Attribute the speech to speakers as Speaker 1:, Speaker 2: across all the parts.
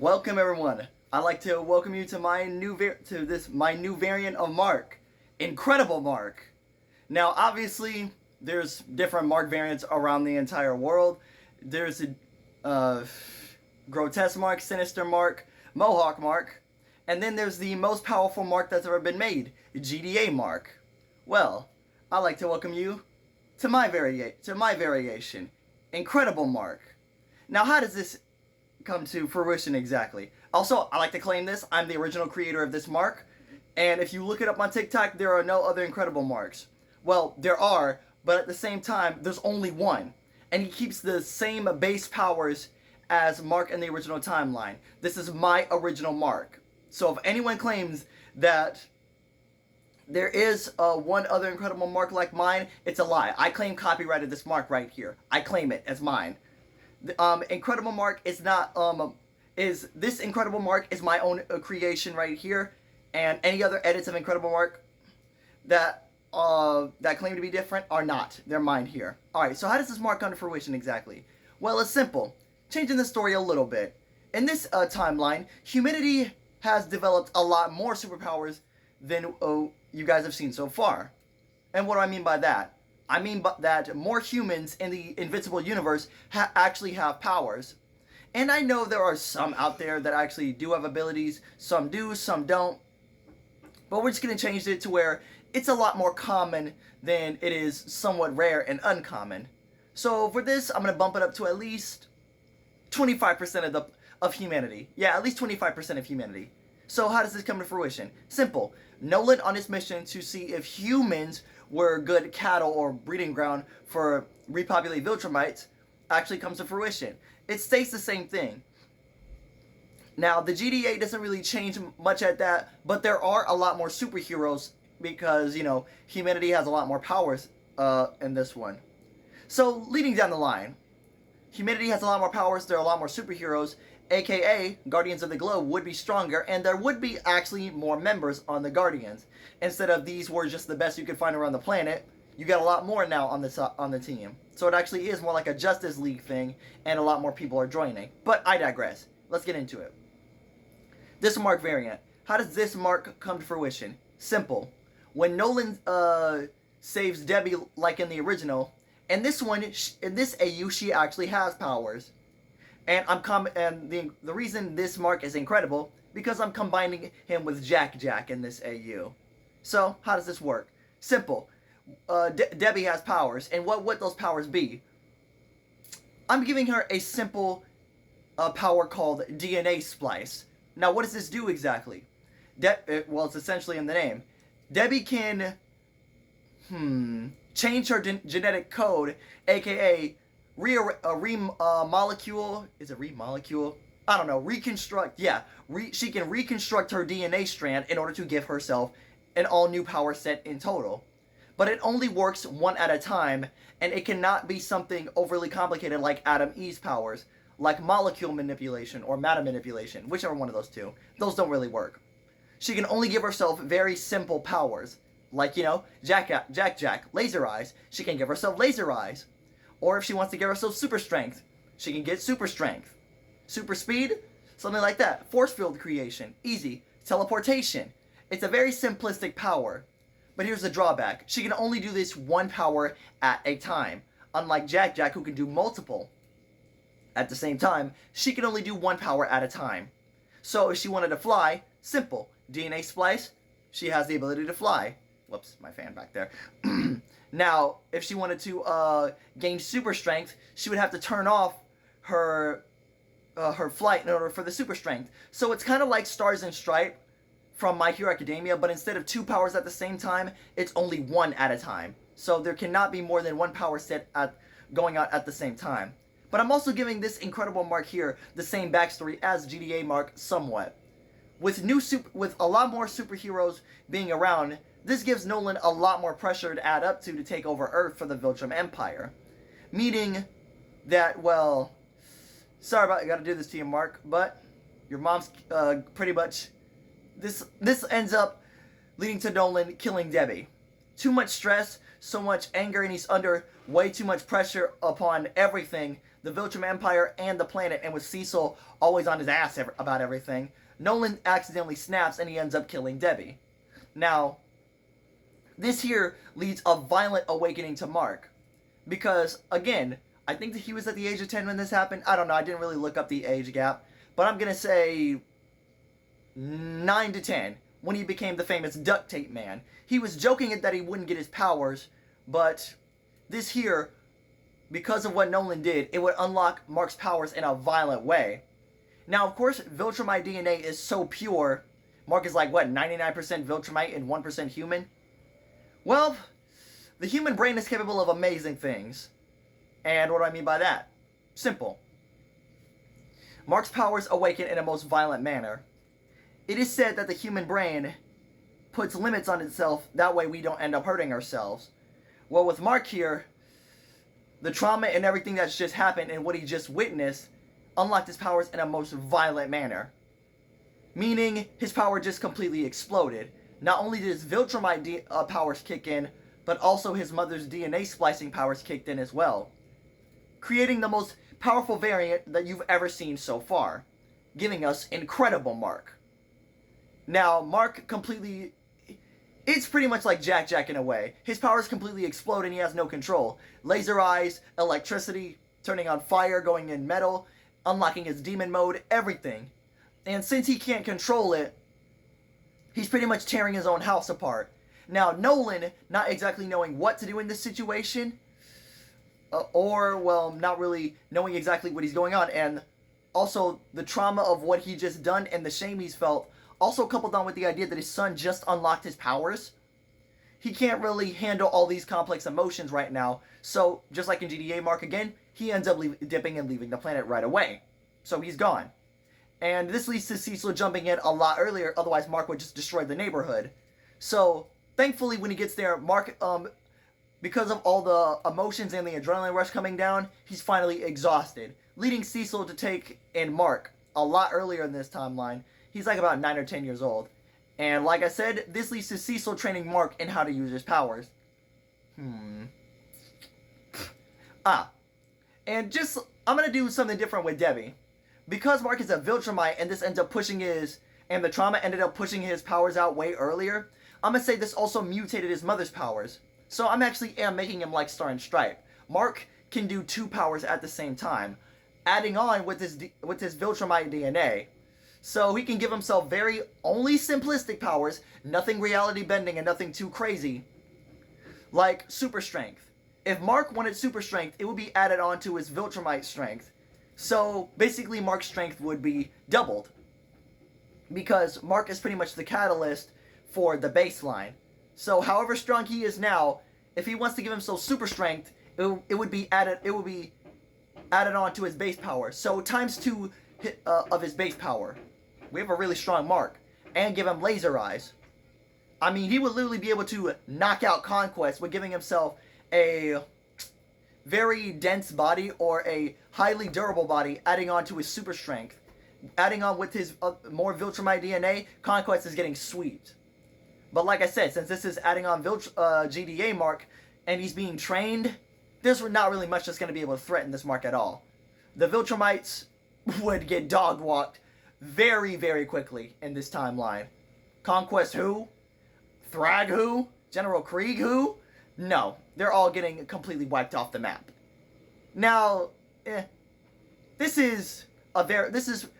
Speaker 1: Welcome everyone. I'd like to welcome you to my new variant of Mark, Incredible Mark. Now, obviously, there's different Mark variants around the entire world. There's a Grotesque Mark, Sinister Mark, Mohawk Mark, and then there's the most powerful Mark that's ever been made, GDA Mark. Well, I'd like to welcome you to my variation, Incredible Mark. Now, how does this come to fruition exactly? Also, I like to claim this. I'm the original creator of this mark. And if you look it up on TikTok, there are no other incredible marks. Well, there are, but at the same time, there's only one. And he keeps the same base powers as Mark in the original timeline. This is my original mark. So if anyone claims that there is one other incredible mark like mine, it's a lie. I claim copyright of this mark right here. I claim it as mine. Incredible Mark is not this Incredible Mark is my own creation right here, and any other edits of Incredible Mark that claim to be different are not. They're mine here. All right. So how does this mark come to fruition exactly? Well, it's simple. Changing the story a little bit. In this timeline, humanity has developed a lot more superpowers than you guys have seen so far. And what do I mean by that? I mean that more humans in the Invincible universe actually have powers. And I know there are some out there that actually do have abilities. Some do, some don't. But we're just going to change it to where it's a lot more common than it is somewhat rare and uncommon. So for this, I'm going to bump it up to at least 25% of humanity. Yeah, at least 25% of humanity. So how does this come to fruition? Simple. Nolan, on his mission to see if humans were good cattle or breeding ground for repopulate Viltrumites, actually comes to fruition. It states the same thing. Now, the GDA doesn't really change much at that, but there are a lot more superheroes because, you know, humanity has a lot more powers in this one. So, leading down the line, humanity has a lot more powers, there are a lot more superheroes, aka Guardians of the Globe would be stronger, and there would be actually more members on the Guardians. Instead of these were just the best you could find around the planet, you got a lot more now on the team. So it actually is more like a Justice League thing, and a lot more people are joining. But I digress. Let's get into it. This mark variant. How does this mark come to fruition? Simple. When Nolan saves Debbie like in the original, in this one, in this AU, she actually has powers. And the reason this mark is incredible because I'm combining him with Jack in this AU. So how does this work? Simple. Debbie has powers, and what would those powers be? I'm giving her a simple power called DNA splice. Now, what does this do exactly? Well, it's essentially in the name. Debbie can change her genetic code, aka molecule. Is it remolecule? I don't know. Reconstruct. Yeah. She can reconstruct her DNA strand in order to give herself an all-new power set in total. But it only works one at a time, and it cannot be something overly complicated like Adam Eve's powers, like molecule manipulation or matter manipulation, whichever one of those two. Those don't really work. She can only give herself very simple powers, like, you know, Jack, laser eyes. She can give herself laser eyes. Or if she wants to give herself super strength, she can get super strength. Super speed, something like that. Force field creation, easy. Teleportation. It's a very simplistic power. But here's the drawback. She can only do this one power at a time. Unlike Jack, who can do multiple at the same time, she can only do one power at a time. So if she wanted to fly, simple. DNA splice, she has the ability to fly. Whoops, my fan back there. Now, if she wanted to gain super strength, she would have to turn off her flight in order for the super strength. So it's kind of like Stars and Stripe from My Hero Academia, but instead of two powers at the same time, it's only one at a time. So there cannot be more than one power set going out at the same time. But I'm also giving this incredible mark here the same backstory as GDA mark somewhat. With a lot more superheroes being around, this gives Nolan a lot more pressure to add up to take over Earth for the Viltrum Empire. Meaning that, well, sorry about I gotta do this to you, Mark, but your mom's pretty much this ends up leading to Nolan killing Debbie. Too much stress, so much anger, and he's under way too much pressure upon everything the Viltrum Empire and the planet, and with Cecil always on his ass about everything, Nolan accidentally snaps and he ends up killing Debbie. Now, this here leads a violent awakening to Mark. Because, again, I think that he was at the age of 10 when this happened. I don't know, I didn't really look up the age gap. But I'm going to say 9 to 10 when he became the famous duct tape man. He was joking that he wouldn't get his powers, but this here, because of what Nolan did, it would unlock Mark's powers in a violent way. Now, of course, Viltrumite DNA is so pure. Mark is like, what, 99% Viltrumite and 1% human? Well, the human brain is capable of amazing things. And what do I mean by that? Simple. Mark's powers awaken in a most violent manner. It is said that the human brain puts limits on itself, that way we don't end up hurting ourselves. Well, with Mark here, the trauma and everything that's just happened and what he just witnessed unlocked his powers in a most violent manner. Meaning, his power just completely exploded. Not only did his Viltrumite powers kick in, but also his mother's DNA splicing powers kicked in as well. Creating the most powerful variant that you've ever seen so far. Giving us Incredible Mark. Now, Mark completely... It's pretty much like Jack in a way. His powers completely explode and he has no control. Laser eyes, electricity, turning on fire, going in metal, unlocking his demon mode, everything. And since he can't control it, he's pretty much tearing his own house apart. Now, Nolan, not exactly knowing what to do in this situation, or, well, not really knowing exactly what he's going on, and also the trauma of what he just done and the shame he's felt, also coupled on with the idea that his son just unlocked his powers, he can't really handle all these complex emotions right now. So, just like in GTA Mark again, he ends up dipping and leaving the planet right away. So he's gone. And this leads to Cecil jumping in a lot earlier, otherwise Mark would just destroy the neighborhood. So, thankfully when he gets there, Mark, because of all the emotions and the adrenaline rush coming down, he's finally exhausted, leading Cecil to take in Mark a lot earlier in this timeline. He's like about 9 or 10 years old. And like I said, this leads to Cecil training Mark in how to use his powers. And just, I'm going to do something different with Debbie. Because Mark is a Viltrumite and this ends up pushing and the trauma ended up pushing his powers out way earlier, I'm going to say this also mutated his mother's powers. So I'm actually making him like Star and Stripe. Mark can do 2 powers at the same time, adding on with his Viltrumite DNA. So he can give himself very only simplistic powers, nothing reality bending and nothing too crazy, like super strength. If Mark wanted super strength, it would be added on to his Viltrumite strength. So basically Mark's strength would be doubled, because Mark is pretty much the catalyst for the baseline. So however strong he is now, if he wants to give himself super strength, it would be added on to his base power. So times 2 of his base power. We have a really strong Mark. And give him laser eyes. I mean, he would literally be able to knock out Conquest with giving himself a very dense body or a highly durable body, adding on to his super strength. Adding on with his more Viltrumite DNA, Conquest is getting sweet. But like I said, since this is adding on GDA Mark, and he's being trained, there's not really much that's going to be able to threaten this Mark at all. The Viltrumites would get dog-walked very, very quickly in this timeline. Conquest who? Thrag who? General Krieg who? No, they're all getting completely wiped off the map. Now, this is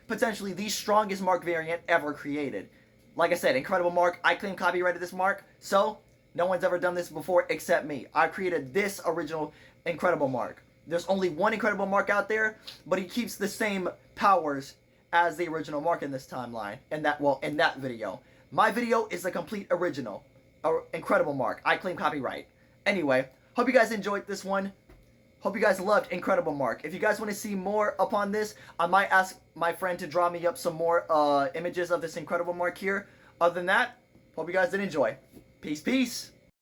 Speaker 1: potentially the strongest Mark variant ever created. Like I said, Incredible Mark, I claim copyright of this Mark, so no one's ever done this before except me. I created this original Incredible Mark. There's only one Incredible Mark out there, but he keeps the same powers as the original Mark in this timeline, in that video. My video is a complete original, Incredible Mark. I claim copyright. Anyway, hope you guys enjoyed this one. Hope you guys loved Incredible Mark. If you guys want to see more upon this, I might ask my friend to draw me up some more images of this Incredible Mark here. Other than that, hope you guys did enjoy. Peace, peace.